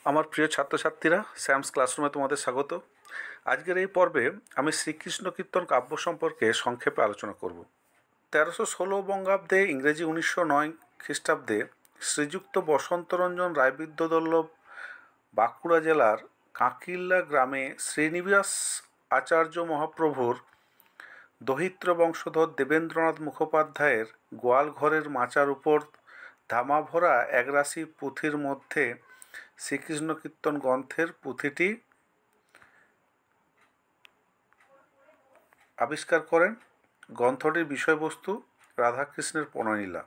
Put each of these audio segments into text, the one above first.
আমার প্রিয় ছাত্রছাত্রীরা, স্যামস ক্লাসরুমে তোমাদের স্বাগত। আজকের এই পর্বে আমি শ্রীকৃষ্ণ কীর্তন কাব্য সম্পর্কে সংক্ষেপে আলোচনা করব। 1316 বঙ্গাব্দে, ইংরেজি 1909 খ্রিস্টাব্দে শ্রীযুক্ত বসন্তরঞ্জন রায়বিদ্যবল্লভ বাঁকুড়া জেলার কাঁকিল্লা গ্রামে শ্রীনিবাস আচার্য মহাপ্রভুর দহিত্র বংশধর দেবেন্দ্রনাথ মুখোপাধ্যায়ের গোয়াল ঘরের মাচার উপর ধামাভরা একরাশি পুঁথির মধ্যে শ্রীকৃষ্ণ কীর্তন গ্রন্থের পুঁথিটি আবিষ্কার করেন। গ্রন্থটির বিষয়বস্তু রাধাকৃষ্ণের প্রণয়লীলা।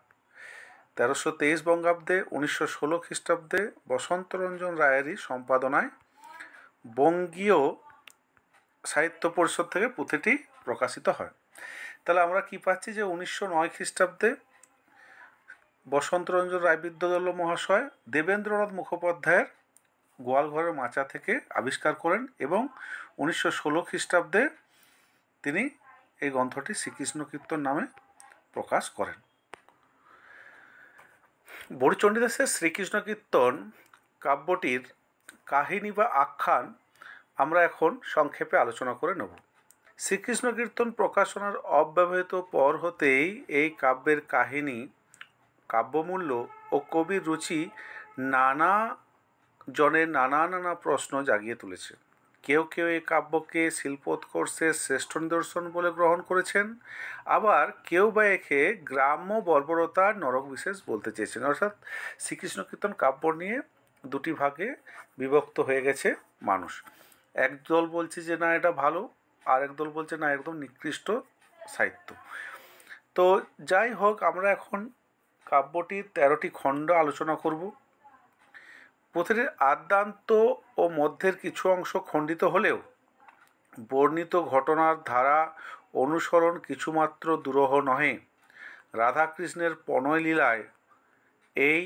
1323 বঙ্গাব্দে 1916 খ্রিস্টাব্দে বসন্তরঞ্জন রায়েরই সম্পাদনায় বঙ্গীয় সাহিত্য পরিষদ থেকে পুঁথিটি প্রকাশিত হয়। তাহলে আমরা কি পাচ্ছি যে 1909 খ্রিস্টাব্দে বসন্তরঞ্জন রায়বিদ্যবল্লভ মহাশয় দেবেন্দ্রনাথ মুখোপাধ্যায়ের গোয়ালঘরের মাচা থেকে আবিষ্কার করেন এবং 1916 খ্রিস্টাব্দে তিনি এই গ্রন্থটি শ্রীকৃষ্ণ কীর্তন নামে প্রকাশ করেন। বড়িচণ্ডীদাসের শ্রীকৃষ্ণ কীর্তন কাব্যটির কাহিনী বা আখ্যান আমরা এখন সংক্ষেপে আলোচনা করে নেব। শ্রীকৃষ্ণ কীর্তন প্রকাশনার অব্যবহিত পর হতেই এই কাব্যের কাহিনী, কাব্যমূল্য ও কবির রুচি নানা জনের নানা প্রশ্ন জাগিয়ে তুলেছে। কেউ কেউ এই কাব্যকে শিল্পোৎকর্ষের শ্রেষ্ঠ নিদর্শন বলে গ্রহণ করেছেন, আবার কেউ বা একে গ্রাম্য বর্বরতার নরক বিশেষ বলতে চেয়েছেন। অর্থাৎ শ্রীকৃষ্ণ কীর্তন কাব্য নিয়ে দুটি ভাগে বিভক্ত হয়ে গেছে মানুষ। একদল বলছে যে না এটা ভালো, আর একদল বলছে না একদম নিকৃষ্ট সাহিত্য। তো যাই হোক, আমরা এখন কাব্যটির 13টি খণ্ড আলোচনা করব। পুঁথিটির আদ্যান্ত ও মধ্যের কিছু অংশ খণ্ডিত হলেও বর্ণিত ঘটনার ধারা অনুসরণ কিছুমাত্র দুরূহ নহে। রাধাকৃষ্ণের প্রণয়লীলায় এই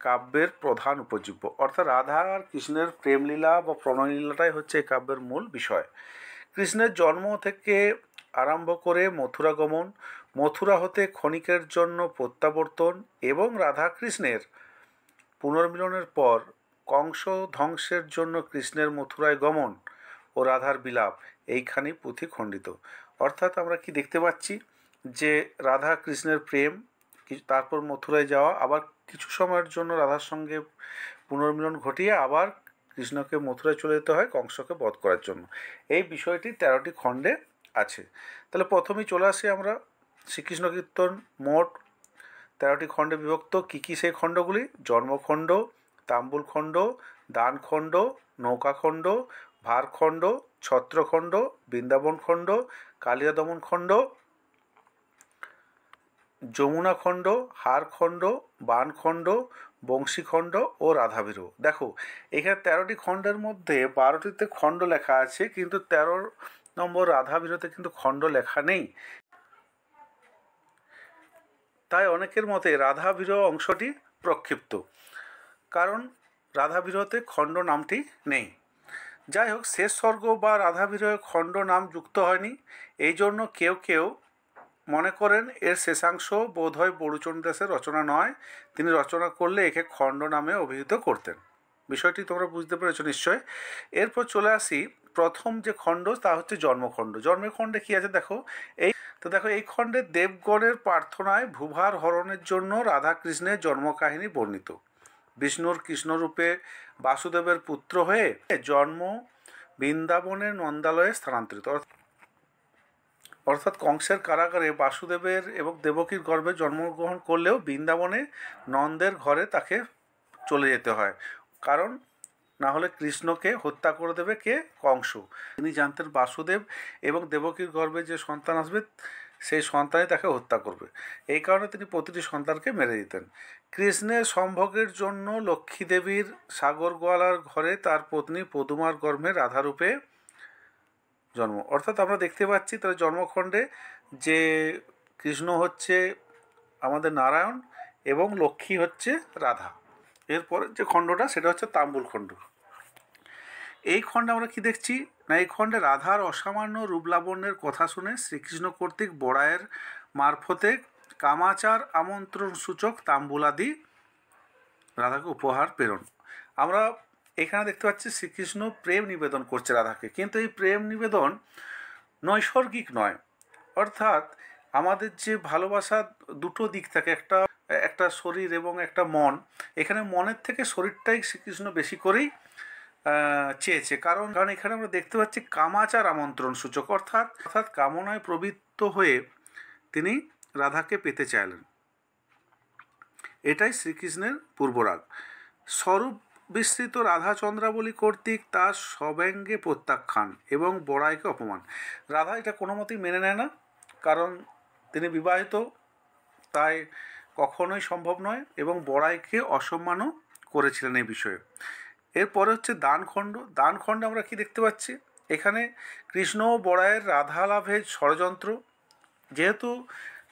কাব্যের প্রধান উপজীব্য। অর্থাৎ রাধা আর কৃষ্ণের প্রেমলীলা বা প্রণয়লীলাটাই হচ্ছে এই কাব্যের মূল বিষয়। কৃষ্ণের জন্ম থেকে আরম্ভ করে মথুরা গমন, মথুরা হতে ক্ষণিকের জন্য প্রত্যাবর্তন এবং রাধাকৃষ্ণের পুনর্মিলনের পর কংস ধ্বংসের জন্য কৃষ্ণের মথুরায় গমন ও রাধার বিলাপ, এইখানে পুঁথি খণ্ডিত। অর্থাৎ আমরা কি দেখতে পাচ্ছি যে রাধা কৃষ্ণের প্রেম, তারপর মথুরায় যাওয়া, আবার কিছু সময়ের জন্য রাধার সঙ্গে পুনর্মিলন ঘটিয়ে আবার কৃষ্ণকে মথুরায় চলে যেতে হয় কংসকে বধ করার জন্য। এই বিষয়টি 13টি খণ্ডে আছে। তাহলে প্রথমেই চলে আসি আমরা শ্রীকৃষ্ণ কীর্তন মোট 13টি খণ্ডে বিভক্ত। কী সেই খণ্ডগুলি? জন্মখণ্ড, তাম্বুলখণ্ড, দানখণ্ড, নৌকাখণ্ড, ভারখণ্ড, ছত্রখণ্ড, বৃন্দাবনখণ্ড, কালিয়া দমনখণ্ড, যমুনাখণ্ড, হারখণ্ড, বানখণ্ড, বংশীখণ্ড ও রাধাবিরহ। দেখো, এখানে 13টি খণ্ডের মধ্যে 12টিতে খণ্ড লেখা আছে, কিন্তু 13 নম্বর রাধাবিরহতে কিন্তু খণ্ড লেখা নেই। তাই অনেকের মতে রাধাবিরহ অংশটি প্রক্ষিপ্ত, কারণ রাধাবিরহতে খণ্ড নামটি নেই। যাই হোক, শেষ স্বর্গ বা রাধাবিরহে খণ্ড নাম যুক্ত হয়নি। এই জন্য কেউ কেউ মনে করেন এর শেষাংশ বোধহয় বড়িচণ্ডীদাসের রচনা নয়, তিনি রচনা করলে একে খণ্ড নামে অভিহিত করতেন। বিষয়টি তোমরা বুঝতে পেরেছ নিশ্চয়। এরপর চলে আসি প্রথম যে খণ্ড, তা হচ্ছে জন্মখণ্ড। জন্মখণ্ডে কী আছে দেখো। দেখো এই খণ্ডে দেবগণের প্রার্থনায় ভূভার হরণের জন্য রাধাকৃষ্ণের জন্মকাহিনী বর্ণিত। বিষ্ণুর কৃষ্ণরূপে বাসুদেবের পুত্র হয়ে জন্ম বৃন্দাবনের নন্দালয়ে স্থানান্তরিত। অর্থাৎ কংসের কারাগারে বাসুদেবের এবং দেবকীর গর্ভে জন্মগ্রহণ করলেও বৃন্দাবনে নন্দের ঘরে তাকে চলে যেতে হয়, কারণ না হলে কৃষ্ণকে হত্যা করে দেবে কে? কংস। তিনি জানতেন বাসুদেব এবং দেবকীর গর্ভে যে সন্তান আসবে সেই সন্তানই তাকে হত্যা করবে। এই কারণে তিনি প্রতিটি সন্তানকে মেরে দিতেন। কৃষ্ণের সম্ভোগের জন্য লক্ষ্মী দেবীর সাগরগোয়ালার ঘরে তার পত্নী পদুমার গর্ভে রাধারূপে জন্ম। অর্থাৎ আমরা দেখতে পাচ্ছি তার জন্মখণ্ডে যে কৃষ্ণ হচ্ছে আমাদের নারায়ণ এবং লক্ষ্মী হচ্ছে রাধা। এরপরে যে খণ্ডটা সেটা হচ্ছে তাম্বুলখণ্ড। এই খণ্ডে আমরা কি দেখছি না, এই খণ্ডে রাধার অসামান্য রূপলাবণ্যের কথা শুনে শ্রীকৃষ্ণ কর্তৃক বড়াইয়ের মারফতে কামাচার আমন্ত্রণ সূচক তাম্বুলাদি রাধাকে উপহার প্রেরণ। আমরা এখানে দেখতে পাচ্ছি শ্রীকৃষ্ণ প্রেম নিবেদন করছে রাধাকে, কিন্তু এই প্রেম নিবেদন নৈসর্গিক নয়। অর্থাৎ আমাদের যে ভালোবাসা দুটো দিক থাকে, একটা একটা শরীর এবং একটা মন। এখানে মনের থেকে শরীরটাই শ্রীকৃষ্ণ বেশি করেই চেয়েছে, কারণ এখানে আমরা দেখতে পাচ্ছি কামাচার আমন্ত্রণ সূচক, অর্থাৎ কামনায় প্রবৃত্ত হয়ে তিনি রাধাকে পেতে চাইলেন। এটাই শ্রীকৃষ্ণের পূর্বরাগ। স্বরূপ বিস্তৃত রাধা চন্দ্রাবলী কর্তৃক তার সব্যঙ্গে প্রত্যাখ্যান এবং বড়াইকে অপমান। রাধা এটা কোনো মতেই মেনে নেয় না, কারণ তিনি বিবাহিত, তাই কখনোই সম্ভব নয়, এবং বড়াইকে অসম্মানও করেছিলেন এই বিষয়ে। এরপরে হচ্ছে দানখণ্ড। দানখণ্ডে আমরা কি দেখতে পাচ্ছি? এখানে কৃষ্ণ ও বড়াইয়ের রাধা লাভের ষড়যন্ত্র। যেহেতু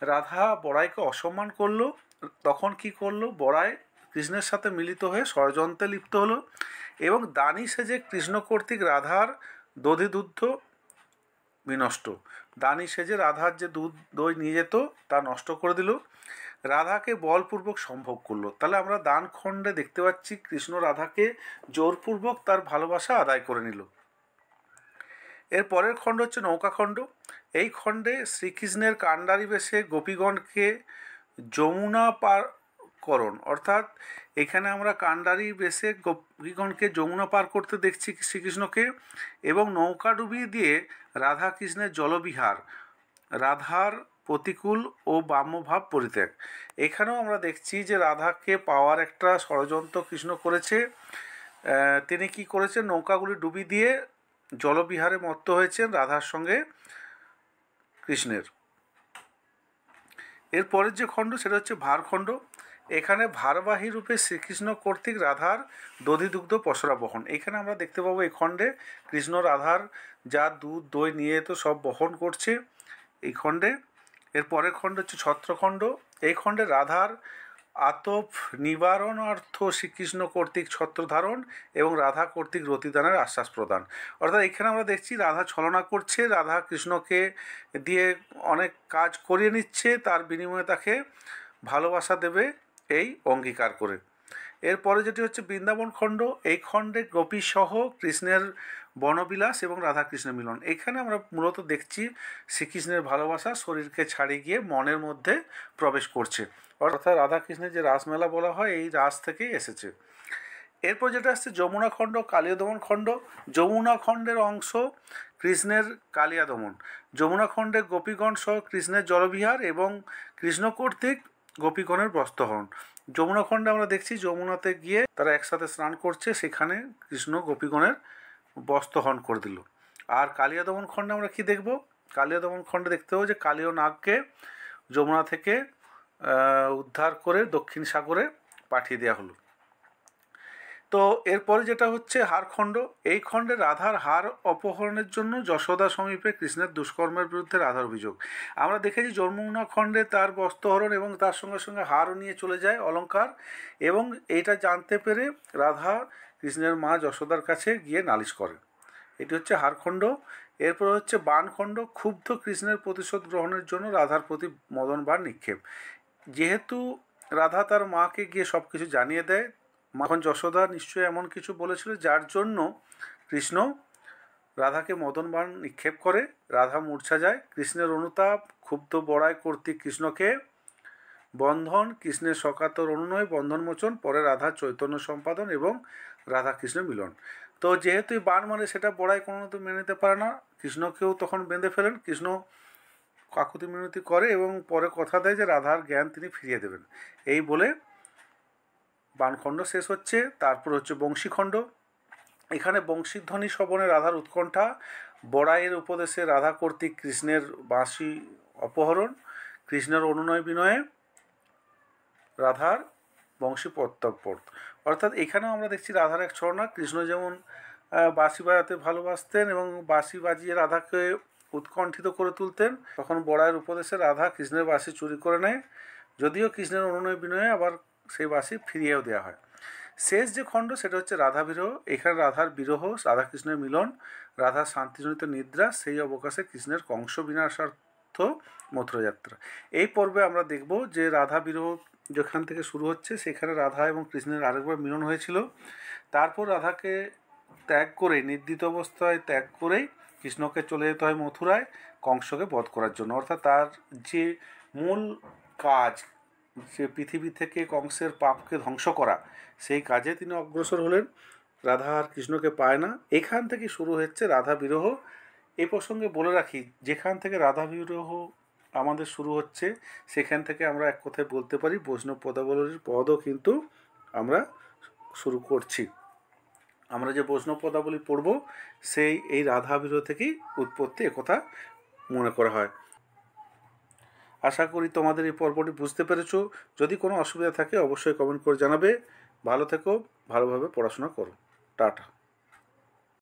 রাধা বড়াইকে অসম্মান করলো, তখন কি করলো? বড়াই কৃষ্ণের সাথে মিলিত হয়ে ষড়যন্ত্রে লিপ্ত হলো এবং দানী সেজে কৃষ্ণ কর্তৃক রাধার দধিদুগ্ধ বিনষ্ট। দানী সেজে রাধার যে দুধ দই নিয়ে যেত তা নষ্ট করে দিল, রাধাকে বলপূর্বক সম্ভোগ করলো। তাহলে আমরা দানখণ্ডে দেখতে পাচ্ছি কৃষ্ণ রাধাকে জোরপূর্বক তার ভালোবাসা আদায় করে নিল। এর পরের খণ্ড হচ্ছে নৌকাখণ্ড। এই খণ্ডে শ্রীকৃষ্ণের কাণ্ডারি বেশে গোপীগণকে যমুনা পারকরণ, অর্থাৎ এখানে আমরা কাণ্ডারি বেশে গোপীগণকে যমুনা পার করতে দেখছি শ্রীকৃষ্ণকে, এবং নৌকা ডুবিয়ে দিয়ে রাধা কৃষ্ণের জলবিহার, রাধার প্রতিকূল ও বাম্যভাব পরিত্যাগ। এখানেও আমরা দেখছি যে রাধাকে পাওয়ার একটা ষড়যন্ত্র কৃষ্ণ করেছে। তিনি কি করেছেন? নৌকাগুলি ডুবি দিয়ে জলবিহারে মত্ত হয়েছেন রাধার সঙ্গে কৃষ্ণের। এরপরের যে খণ্ড সেটা হচ্ছে ভারখণ্ড। এখানে ভারবাহী রূপে শ্রীকৃষ্ণ কর্তৃক রাধার দধিদুগ্ধ পসরা বহন। এখানে আমরা দেখতে পাবো এই খণ্ডে কৃষ্ণ রাধার যা দুধ দই নিয়ে তো সব বহন করছে এই খণ্ডে। এর পরের খণ্ড হচ্ছে ছত্রখণ্ড। এই খণ্ডে রাধার আতপ নিবারণার্থ শ্রীকৃষ্ণ কর্তৃক ছত্রধারণ এবং রাধা কর্তৃক রতিদানের আশ্বাস প্রদান। অর্থাৎ এখানে আমরা দেখছি রাধা ছলনা করছে, রাধা কৃষ্ণকে দিয়ে অনেক কাজ করিয়ে নিচ্ছে, তার বিনিময়ে তাকে ভালোবাসা দেবে এই অঙ্গীকার করে। এরপরে যেটি হচ্ছে বৃন্দাবন খণ্ড। এই খণ্ডে গোপীসহ কৃষ্ণের বনবিলাস এবং রাধাকৃষ্ণের মিলন। এখানে আমরা মূলত দেখছি শ্রীকৃষ্ণের ভালোবাসা শরীরকে ছাড়িয়ে গিয়ে মনের মধ্যে প্রবেশ করছে, অর্থাৎ রাধাকৃষ্ণের যে রাসমেলা বলা হয় এই রাস থেকেই এসেছে। এরপর যেটা আসছে যমুনা খণ্ড, কালিয়া দমন খণ্ড। যমুনা খণ্ডের অংশ কৃষ্ণের কালিয়া দমন। যমুনা খণ্ডে গোপীগণ সহ কৃষ্ণের জলবিহার এবং কৃষ্ণ কর্তৃক গোপীগণের বস্ত্রহরণ। যমুনা খণ্ডে আমরা দেখছি যমুনাতে গিয়ে তারা একসাথে স্নান করছে, সেখানে কৃষ্ণ গোপীগণের বস্ত্রহরণ করে দিল। আর কালিয়া দমন খণ্ডে আমরা কি দেখব? কালিয়া দমন খণ্ডে দেখতে হবে যে কালীয় নাগকে যমুনা থেকে উদ্ধার করে দক্ষিণ সাগরে পাঠিয়ে দেওয়া হলো। তো এরপরে যেটা হচ্ছে হারখণ্ড। এই খণ্ডে রাধার হার অপহরণের জন্য যশোদা সমীপে কৃষ্ণের দুষ্কর্মের বিরুদ্ধে রাধার অভিযোগ। আমরা দেখেছি যমুনা খণ্ডে তার বস্ত্রহরণ এবং তার সঙ্গে সঙ্গে হারও নিয়ে চলে যায়, অলঙ্কার, এবং এইটা জানতে পেরে রাধা কৃষ্ণের মা যশোদার কাছে গিয়ে নালিশ করে। এটি হচ্ছে হারখণ্ড। এরপর হচ্ছে বাণখণ্ড। ক্ষুব্ধ কৃষ্ণের প্রতিশোধ গ্রহণের জন্য রাধার প্রতি মদন বাণ নিক্ষেপ। যেহেতু রাধা তার মাকে গিয়ে সব কিছু জানিয়ে দেয়, এখন যশোদা নিশ্চয়ই এমন কিছু বলেছিল যার জন্য কৃষ্ণ রাধাকে মদন বাণ নিক্ষেপ করে, রাধা মূর্ছা যায়। কৃষ্ণের অনুতাপ, ক্ষুব্ধ বড়াই কর্তৃক কৃষ্ণকে বন্ধন, কৃষ্ণের সকাতর অনুনয় বন্ধনমোচন, পরে রাধার চৈতন্য সম্পাদন এবং রাধা কৃষ্ণ মিলন। তো যেহেতু বাণ মানে সেটা বড়াই কোনো তো মেনে নিতে পারে না, কৃষ্ণকেও তখন বেঁধে ফেলেন। কৃষ্ণ কাকুতি মিনতি করে এবং পরে কথা দেয় যে রাধার জ্ঞান তিনি ফিরিয়ে দেবেন। এই বলে বাণখণ্ড শেষ হচ্ছে। তারপর হচ্ছে বংশীখণ্ড। এখানে বংশীধ্বনি শ্রবণে রাধার উৎকণ্ঠা, বড়াইয়ের উপদেশে রাধা কর্তৃক কৃষ্ণের বাঁশি অপহরণ, কৃষ্ণের অনুনয় বিনয়ে রাধার বংশী প্রত্যর্পণ। অর্থাৎ এখানেও আমরা দেখছি রাধার এক ছলনা। কৃষ্ণ যেমন বাঁশি বাজাতে ভালোবাসতেন এবং বাঁশি বাজিয়ে রাধাকে উৎকণ্ঠিত করে তুলতেন, তখন বড়াইয়ের উপদেশে রাধা কৃষ্ণের বাঁশি চুরি করে নেয়, যদিও কৃষ্ণের অনুনয় বিনয়ে আবার সেই বাঁশি ফিরিয়েও দেওয়া হয়। শেষ যে খণ্ড সেটা হচ্ছে রাধা বিরহ। এখানে রাধার বিরহ, রাধাকৃষ্ণের মিলন, রাধার শান্তিজনিত নিদ্রা, সেই অবকাশে কৃষ্ণের কংস বিনাশার্থ মথুরা যাত্রা। এই পর্বে আমরা দেখব যে রাধা বিরহ যেখান থেকে শুরু হচ্ছে সেখানে রাধা এবং কৃষ্ণের আরেকবার মিলন হয়েছিল। তারপর রাধাকে ত্যাগ করে, নির্দিত অবস্থায় ত্যাগ করেই কৃষ্ণকে চলে যেতে হয় মথুরায় কংসকে বধ করার জন্য। অর্থাৎ তার যে মূল কাজ, যে পৃথিবী থেকে কংসের পাপকে ধ্বংস করা, সেই কাজে তিনি অগ্রসর হলেন। রাধা আর কৃষ্ণকে পায় না, এখান থেকে শুরু হচ্ছে রাধা বিরহ। এই প্রসঙ্গে বলে রাখি, যেখান থেকে রাধা বিরহ আমাদের শুরু হচ্ছে সেখান থেকে আমরা এক কথায় বলতে পারি বৈষ্ণব পদাবলীর পদও কিন্তু আমরা শুরু করছি। আমরা যে বৈষ্ণব পদাবলী পড়ব সেই এই রাধা বিরহ থেকেই উৎপত্তি, একথা মনে করা হয়। আশা করি তোমাদের এই পর্বটি বুঝতে পেরেছো। যদি কোনো অসুবিধা থাকে অবশ্যই কমেন্ট করে জানাবে। ভালো থেকো, ভালোভাবে পড়াশোনা করো। টাটা।